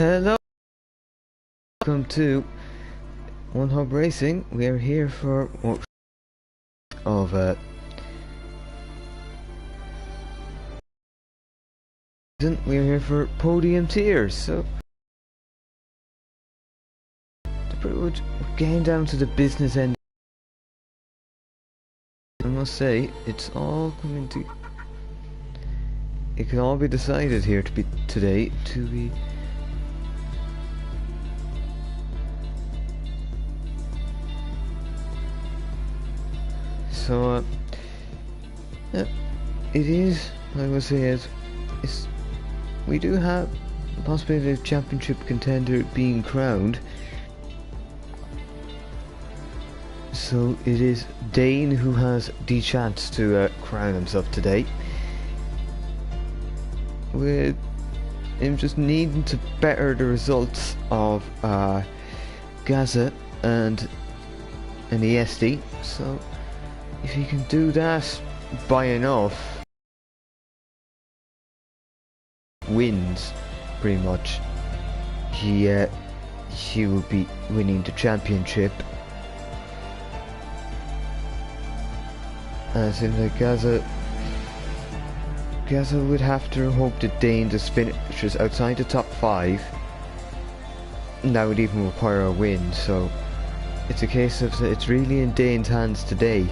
Hello, welcome to One Hub Racing. We are here for we are here for Podium tiers. So pretty much we're getting down to the business end. I must say, it's all coming to. It can all be decided here today to be. So, yeah, it is, I will say, we do have the possibility of championship contender being crowned. So it is Dane who has the chance to crown himself today, with him just needing to better the results of Gaza and an ESD. So if he can do that by enough wins, pretty much, he will be winning the championship. And it seems like Gaza would have to hope that Dane just finishes outside the top 5. And that would even require a win, so it's a case of it's really in Dane's hands today.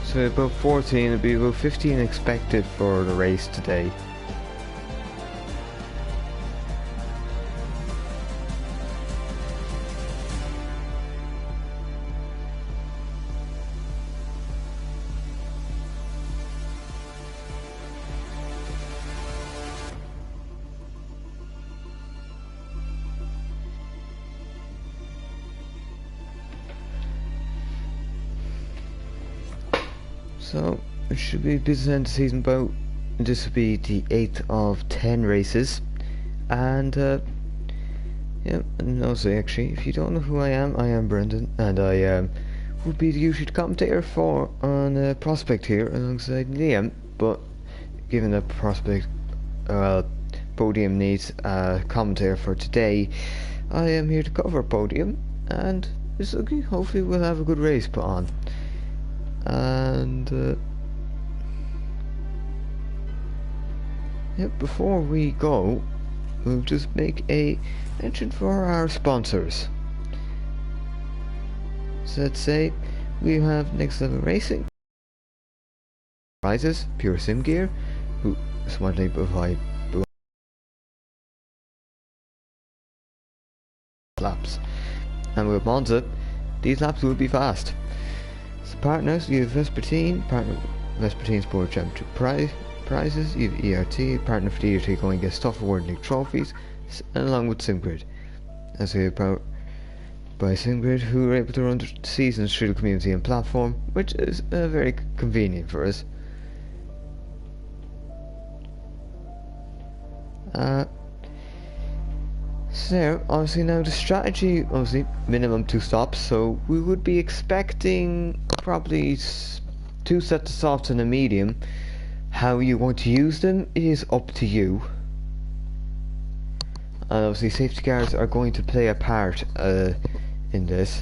So about 14, it'll be about 15 expected for the race today. So it should be business end of season about. This will be the 8th of 10 races, and yeah, and also actually, if you don't know who I am Brendan, and I would be the usual commentator for on Prospect here alongside Liam. But given that Prospect, Podium needs a commentator for today, I am here to cover Podium, and it's okay. Hopefully, we'll have a good race put on. And yeah, before we go, we'll just make a mention for our sponsors. So let's say we have Next Level Racing, Prizes, Pure Sim Gear, who smartly provide laps, and with Monza, these laps will be fast. Partners, you have Vespertine, partner Vespertine Sport Championship prizes, you have ERT, partner for the ERT going to get Stuff Award League trophies, and along with SimGrid. As we are powered by SimGrid, who are able to run the seasons through the community and platform, which is very convenient for us. So obviously now the strategy, obviously minimum 2 stops, so we would be expecting probably 2 sets of softs and a medium. How you want to use them is up to you, and obviously safety cars are going to play a part in this.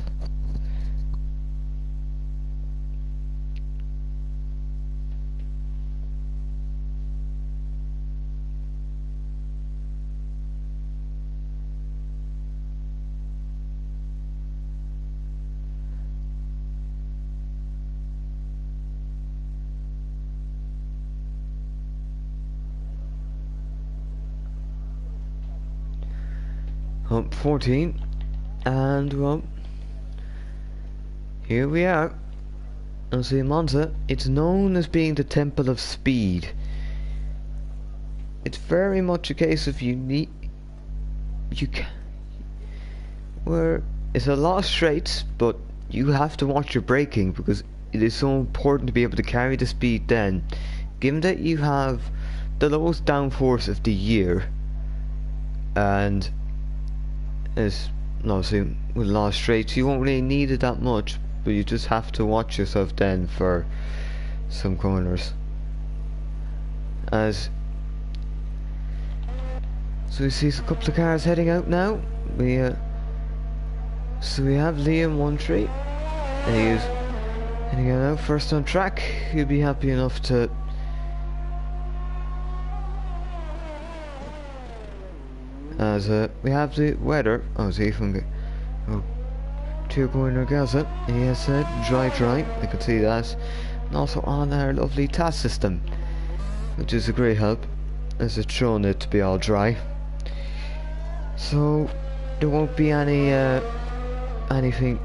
Hump 14, and well, here we are. And see, Monza, it's known as being the temple of speed. It's very much a case of you can, where it's a lot of straights, but you have to watch your braking because it is so important to be able to carry the speed then. Given that you have the lowest downforce of the year, and as obviously with a lot of straights you won't really need it that much, but you just have to watch yourself then for some corners. So we see a couple of cars heading out now. So we have Liam 1-3, and he is heading out now, first on track. He'll be happy enough to as we have the weather. Oh, see from the two corner Gaza. Yes, dry. I can see that, and also on our lovely task system, which is a great help, as it's shown it to be all dry. So there won't be any anything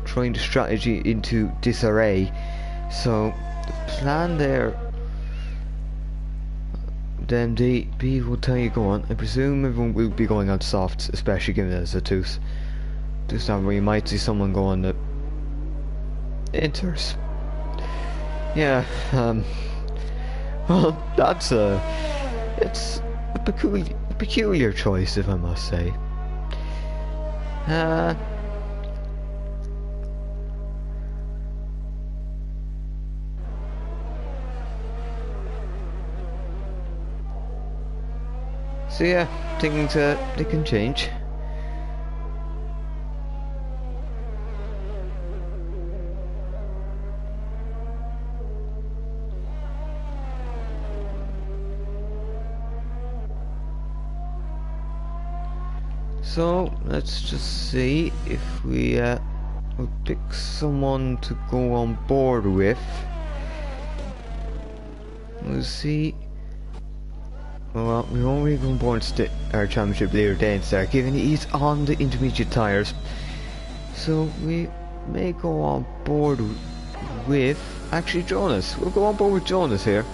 throwing the strategy into disarray. So the plan there, the MD will tell you go on. I presume everyone will be going on softs, especially given that it's a two stop where you might see someone go on the inters. Yeah, well, that's it's a peculiar choice, if I must say. So yeah, things they can change. So let's just see if we'll pick someone to go on board with. We'll see. Well, we won't really go on board our championship leader Dane Star, given he's on the intermediate tyres. So we may go on board with actually Jonas. We'll go on board with Jonas here,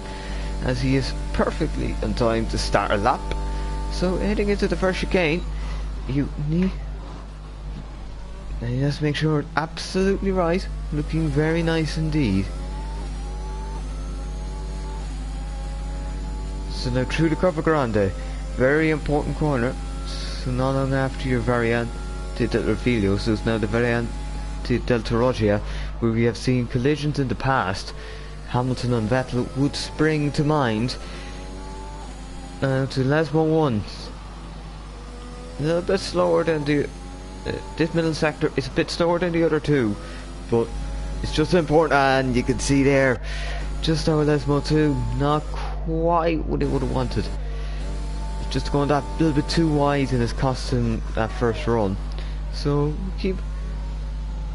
as he is perfectly on time to start a lap. So heading into the first chicane, you has to make sure it's absolutely right. Looking very nice indeed. So now through the Coppa Grande, very important corner. So not long after your Variante del Filio, so it's now the Variante del Toroggia, where we have seen collisions in the past. Hamilton and Vettel would spring to mind. To Lesmo 1. A little bit slower than the this middle sector is a bit slower than the other two, but it's just important, and you can see there just our Lesmo 2 not quite what it would have wanted. Just going that little bit too wide and it's costing that first run. So keep,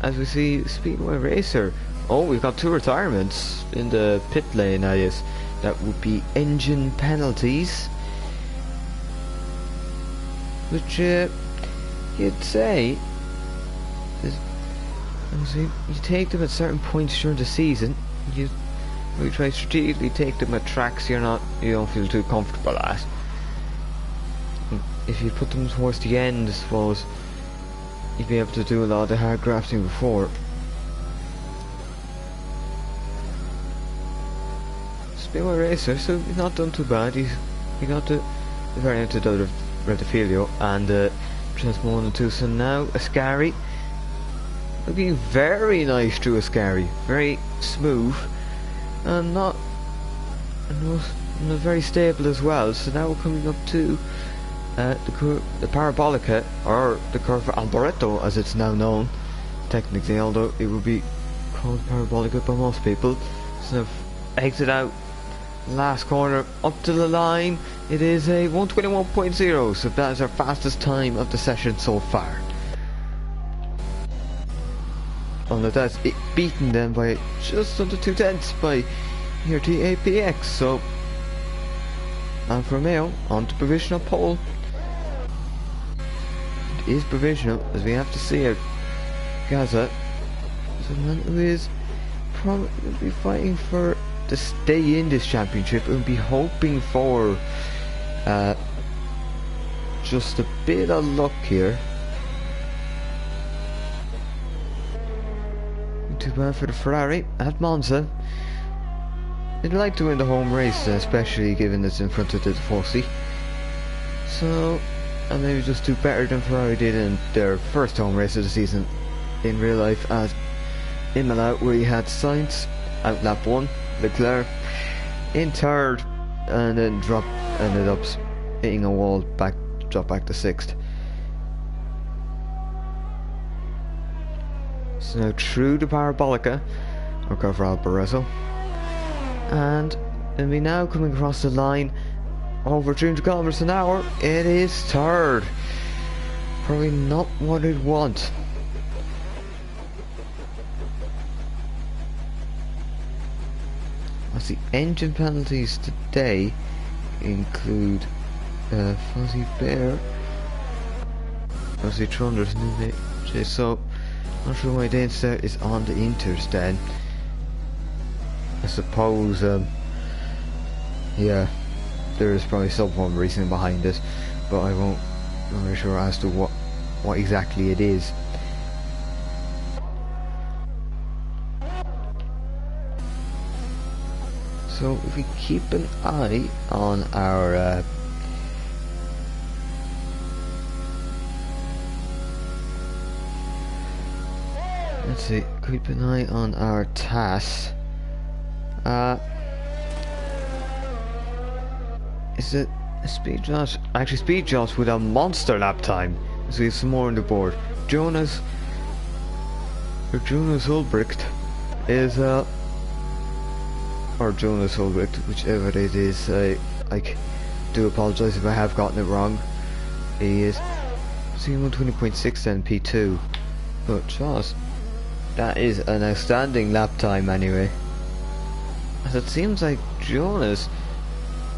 as we see, Speedway Racer. Oh, we've got two retirements in the pit lane, I guess. That would be engine penalties, which you'd say is, you take them at certain points during the season. We try strategically take them at tracks you don't feel too comfortable at. If you put them towards the end, I suppose you'd be able to do a lot of the hard grafting before. Speedway Racer, so he's not done too bad. He got the Variante del Rettifilio and Transmo 1 and 2. So now Ascari, looking very nice through Ascari, very smooth. And not very stable as well. So now we're coming up to the Parabolica, or the Curva Alboreto as it's now known technically, although it would be called Parabolica by most people. So now exit out, last corner up to the line. It is a 1:21.0, so that is our fastest time of the session so far. And that's it, beaten then by just under 2/10 by ERT APX. So Alfa Romeo on to provisional pole. It is provisional, as we have to see it. Gaza, someone who is probably be fighting for to stay in this championship and be hoping for just a bit of luck here. Too bad for the Ferrari at Monza. They'd like to win the home race, especially given it's in front of the Tifosi. So, and maybe just do better than Ferrari did in their first home race of the season in real life at Imola, where you had Sainz out lap 1, Leclerc in third, and then ended up hitting a wall, drop back to 6th. So now through the Parabolica, or Corsa Barreso, and we now coming across the line over 300 kilometers an hour. It is third. Probably not what I'd want. As the engine penalties today include Fuzzy Bear, Fuzzy Trunders, so not sure why the insert is on the inters then. I suppose yeah, there is probably some form of reasoning behind it, but I'm not really sure as to what exactly it is. So if we keep an eye on our let's see, keep an eye on our TAS. Is it a speed Josh? Actually, speed Josh with a monster lap time. So we have some more on the board. Jonas Ulbricht is or Jonas Ulbricht, whichever it is. I do apologise if I have gotten it wrong. He is C120.6 and P2, but Josh, that is an outstanding lap time anyway. As it seems like Jonas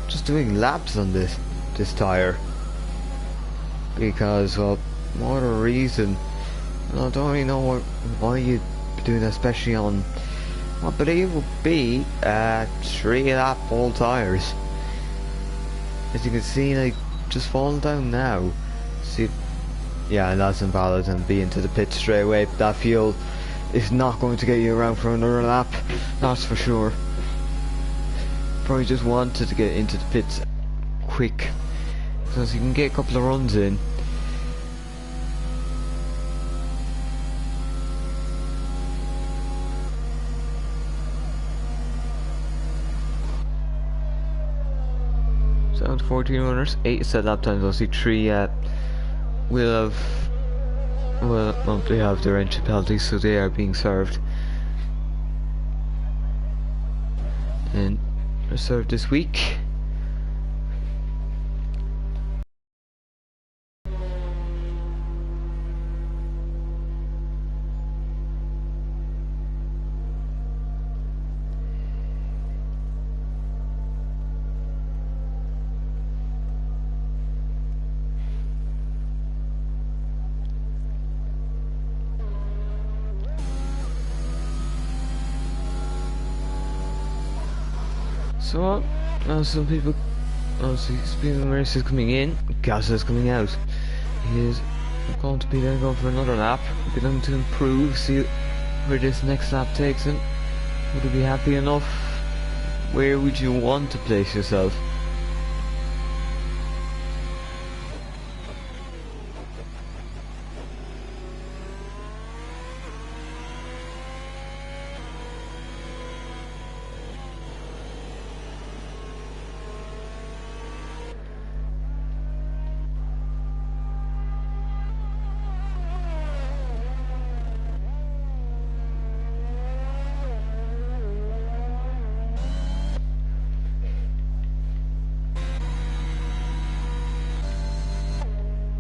just doing laps on this tyre, because well, what a reason. I don't really know why you'd be doing that, especially on what I believe will be 3-lap old tyres. As you can see, like, just falling down now. See, yeah, and that's invalid, and be into the pit straight away. That fuel is not going to get you around for another lap, that's for sure. Probably just wanted to get into the pits quick, because you can get a couple of runs in. So 14 runners, 8 set lap times. Obviously 3 will they have their entry penalties, so they are being served. And they're served this week. So, some people, obviously, speaking of races coming in, Gas is coming out. He is going to be then going for another lap, be looking to improve, see where this next lap takes him. Would he be happy enough? Where would you want to place yourself?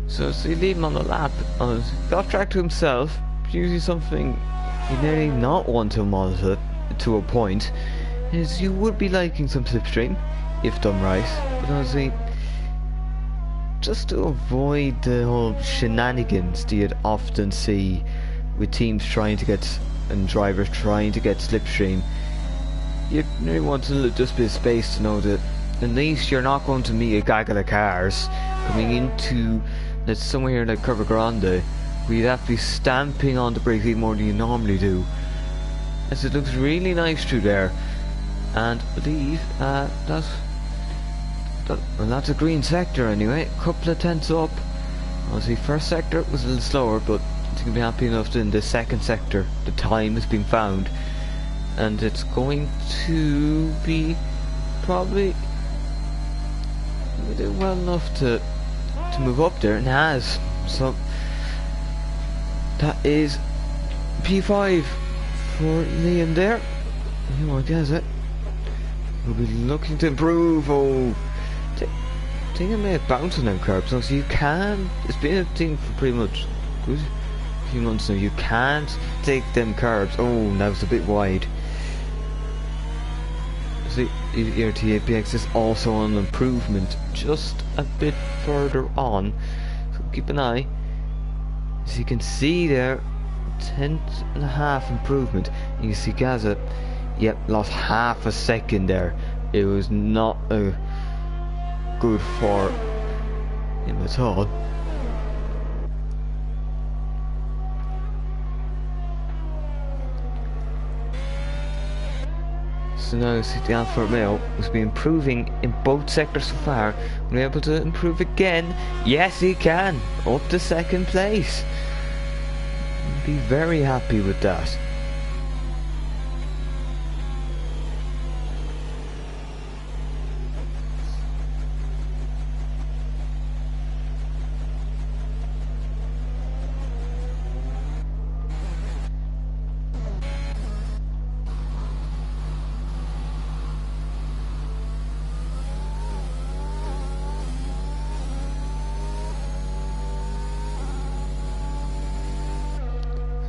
So you leave him on the lap, got track to himself, usually something you nearly not want to monitor to a point, is you would be liking some slipstream, if done right, but honestly, just to avoid the whole shenanigans that you'd often see with teams trying to get and drivers trying to get slipstream, you really want a just bit of space to know that at least you're not going to meet a gaggle of cars coming into, let's somewhere like Curva Grande, where you'd have to be stamping on the brakes even more than you normally do, as it looks really nice through there. And I believe that's a green sector anyway, a couple of tenths up. Obviously first sector was a little slower, but it's going to be happy enough that in the second sector the time has been found, and it's going to be probably well enough to move up there, and has. So that is P5 for Liam there. You know, I guess it. We'll be looking to improve. Oh, I think I may have bounced on them curbs. So you can. It's been a thing for pretty much a few months now. You can't take them curbs. Oh, now it's a bit wide. See, ERT APX is also on improvement, just a bit further on. So keep an eye. As you can see there, 10.5 improvement. You can see Gaza, yep, lost half a second there. It was not good for him at all. So now see the Alfa Romeo has been improving in both sectors so far. Will be able to improve again? Yes, he can. Up to second place. Be very happy with that.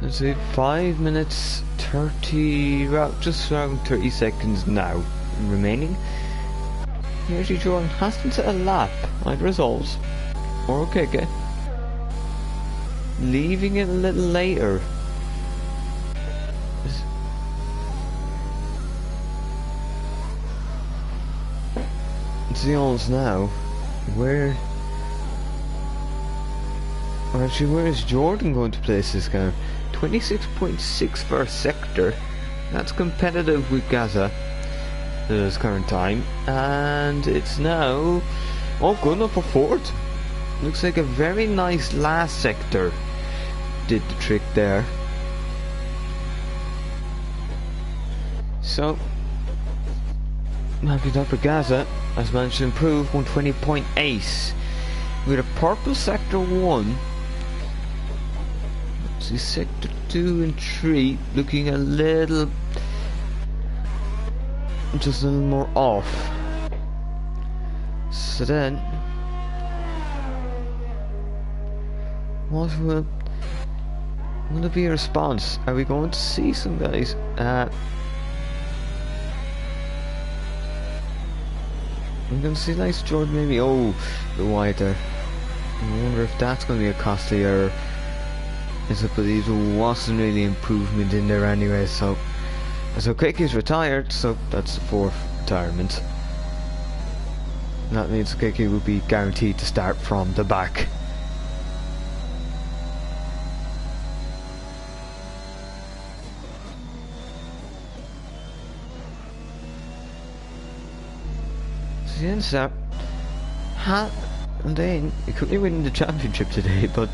Let's see, 5 minutes 30, well, just around 30 seconds now remaining. Here's Jordan hasn't set a lap, either results or okay, leaving it a little later. It's the olds now. Where is Jordan going to place this car? 26.6 per sector. That's competitive with Gaza at this current time, and it's now good enough for fourth. Looks like a very nice last sector did the trick there. So happy that for Gaza has managed to improve 120.8 with a purple sector 1. See, sector 2 and 3 looking a little, just a little more off. So then, what will there be a response? Are we going to see some guys? I'm going to see nice Jordan maybe. Oh, the wide there. I wonder if that's going to be a costly error. Yes, I believe there wasn't really improvement in there anyway, so Quick is retired, so that's the 4th retirement. And that means Quick will be guaranteed to start from the back. So the ends up, and then he could be winning the championship today, but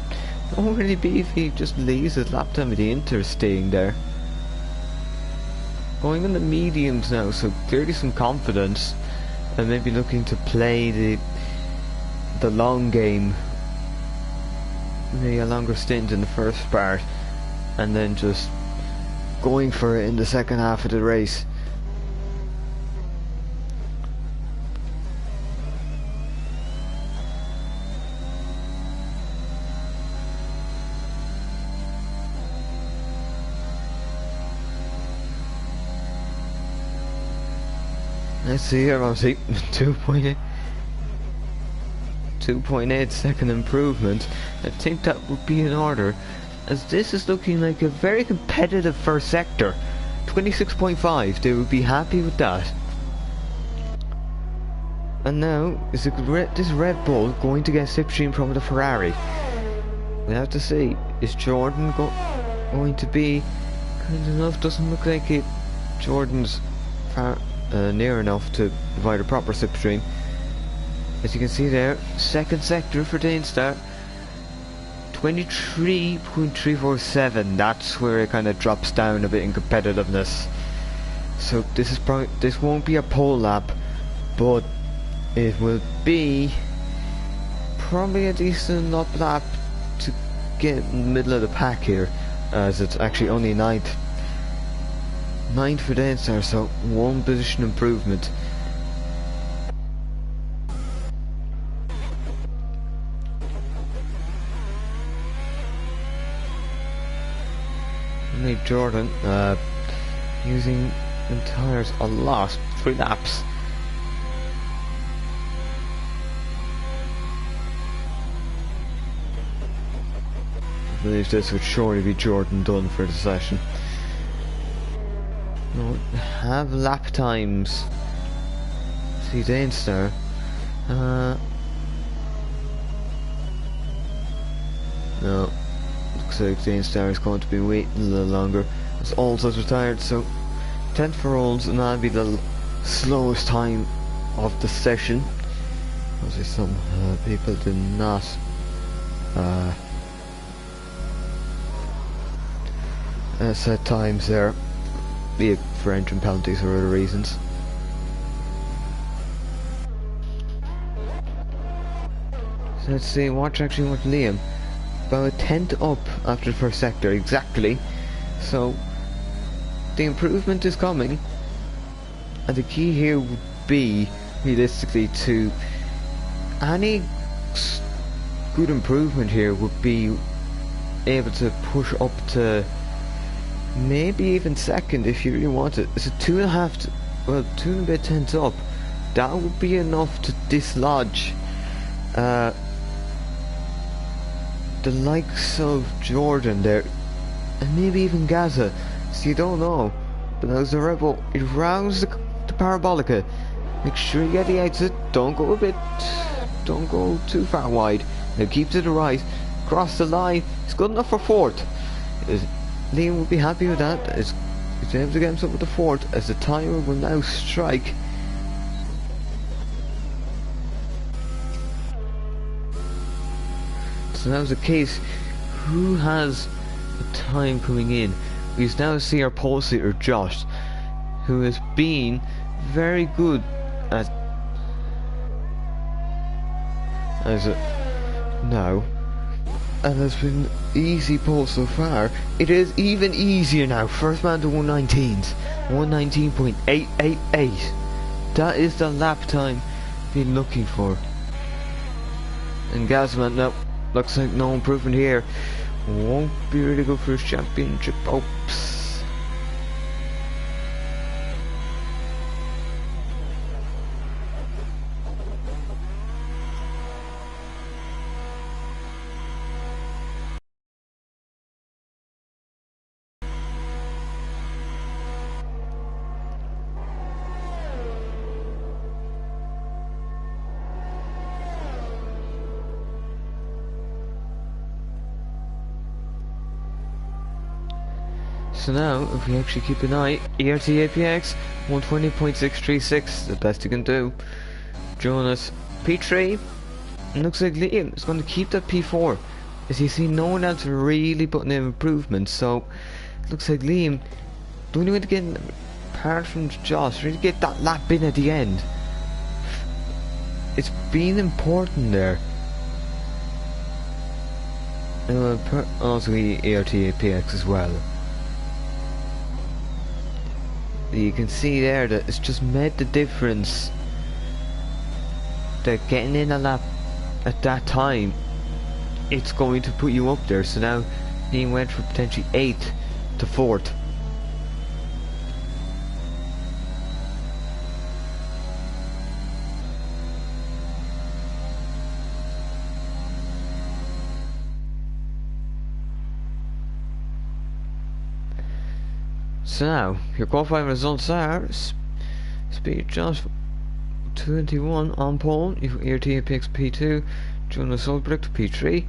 it won't really be if he just leaves his lap time with the Inter staying there. Going on the mediums now, so clearly some confidence, and maybe looking to play the long game, maybe a longer stint in the first part, and then just going for it in the second half of the race. Let's see here, obviously 2.8 second improvement. I think that would be in order. as this is looking like a very competitive first sector. 26.5, they would be happy with that. And now, is this Red Bull going to get slipstream from the Ferrari? We have to see, is Jordan going to be kind enough? Doesn't look like it. Jordan's near enough to provide a proper slipstream. As you can see there, second sector for Danestar. 23.347. That's where it kind of drops down a bit in competitiveness. So this won't be a pole lap, but it will be probably a decent enough lap to get in the middle of the pack here, as it's actually only ninth for Danestar, so one position improvement. Nick Jordan using the tyres a lot, 3 laps. I believe this would surely be Jordan done for the session. No, have lap times. See Danestar. No. Looks like Danestar is going to be waiting a little longer. As Olds retired, so 10th for Olds, and that'll be the slowest time of the session. Obviously some people did not set times there, be it for engine penalties or other reasons. So let's see, watch Liam. About a 10th up after the first sector, exactly. So the improvement is coming, and the key here would be realistically to any good improvement here would be able to push up to maybe even second if you really want it. It's a 2.5 well, 2 and a bit tenths up. That would be enough to dislodge the likes of Jordan there, and maybe even Gaza. So you don't know. But as the Rebel, it rounds the parabolica. Make sure you get the exit. Don't go too far wide. Now keep to the right. Cross the line. It's good enough for 4th. Liam will be happy with that. He's able to get himself with the 4th, as the timer will now strike. So now's the case, who has the time coming in? We now see our pole sitter Josh, who has been very good as now, and has been easy pole so far. It is even easier now. First man to 119s, 119.888. That is the lap time been looking for. And Gazman, no. Looks like no improvement here. Won't be really good for his championship hopes. So now, if we actually keep an eye, ERT APX 120.636, the best you can do. Jonas P3, looks like Liam is going to keep that P4, as you see no one else really putting in improvements. So looks like Liam, the only way to get, apart from Josh, really get that lap in at the end. It's been important there. Also the ERT APX as well. You can see there that it's just made the difference that getting in a lap at that time, it's going to put you up there. So now he went from potentially 8th to 4th. So now, your qualifying results are Speed Josh 21 on pole, ERT picks P2, Jonas Solbricht P3,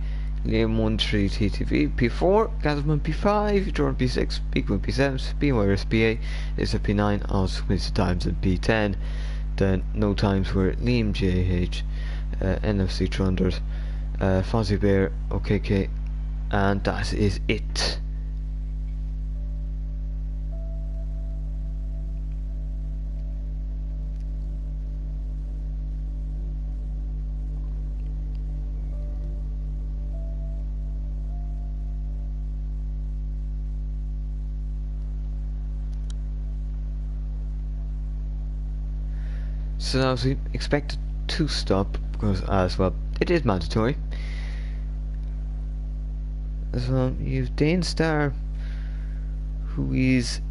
Liam 13 TTV P4, Gazman P5, Jordan P6, Beacon P7, Speedwires P8, is a P9, also with the times in P10. Then no times were Liam JH, NFC 300, Fozzie Bear, OKK, and that is it. So now we expect to stop because as well it is mandatory. So you've Dane Starr, who is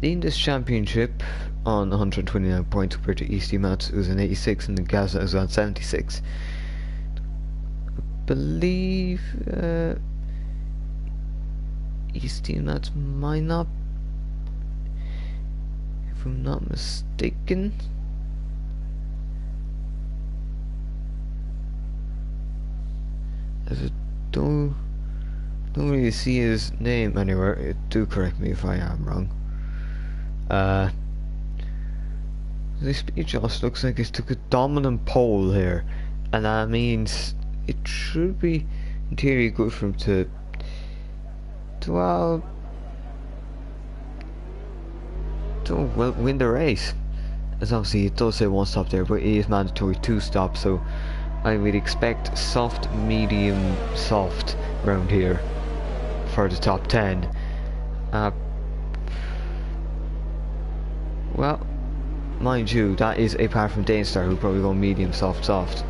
leading this championship on 129 points compared to Easty Mats, who's on 86, and the Gaza is on 76. I believe Easty Mats might not, if I'm not mistaken. As I don't really see his name anywhere. Do correct me if I am wrong. This speed just looks like it took a dominant pole here, and that means it should be in theory good for him to win the race. As obviously it does say one stop there, but it is mandatory 2 stops, so I would expect soft, medium, soft round here for the top 10. Well, mind you, that is apart from Danestar, who probably go medium, soft, soft.